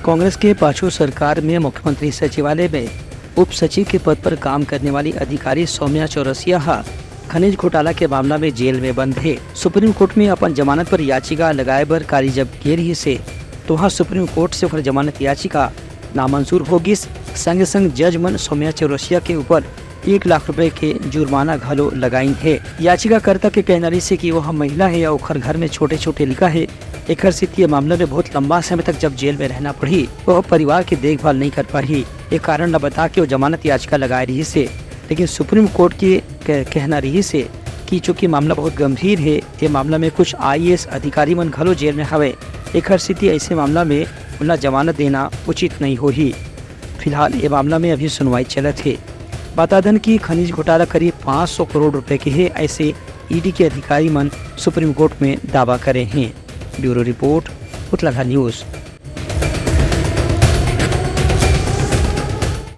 कांग्रेस के पाछू सरकार में मुख्यमंत्री सचिवालय में उप सचिव के पद पर काम करने वाली अधिकारी सौम्या चौरसिया खनिज घोटाला के मामला में जेल में बंद है। सुप्रीम कोर्ट में अपन जमानत पर याचिका लगाए बर कारी जब गे रही से तो वहाँ सुप्रीम कोर्ट से जमानत याचिका नामंजूर होगी। संग संग जज मन सौम्या चौरसिया के ऊपर 1 लाख रुपए के जुर्माना घलो लगाई है। याचिकाकर्ता के कहनारी से कि वह महिला है या ओखर घर में छोटे छोटे लिखा है। एक स्थिति मामले में बहुत लंबा समय तक जब जेल में रहना पड़ी वह परिवार की देखभाल नहीं कर पाई। ये कारण न बता के वो जमानत याचिका लगाए रही से, लेकिन सुप्रीम कोर्ट की कहना रही से कि चूँकि मामला बहुत गंभीर है, ये मामला में कुछ IAS अधिकारी मन घलो जेल में हवे। एक स्थिति ऐसे मामला में उन्हें जमानत देना उचित नहीं हो ही। फिलहाल ये मामला में अभी सुनवाई चलत है। बता दें कि खनिज घोटाला करीब 500 करोड़ रुपए के है, ऐसे ED के अधिकारी मन सुप्रीम कोर्ट में दावा करे हैं। Bureau report, Uttarakhand news.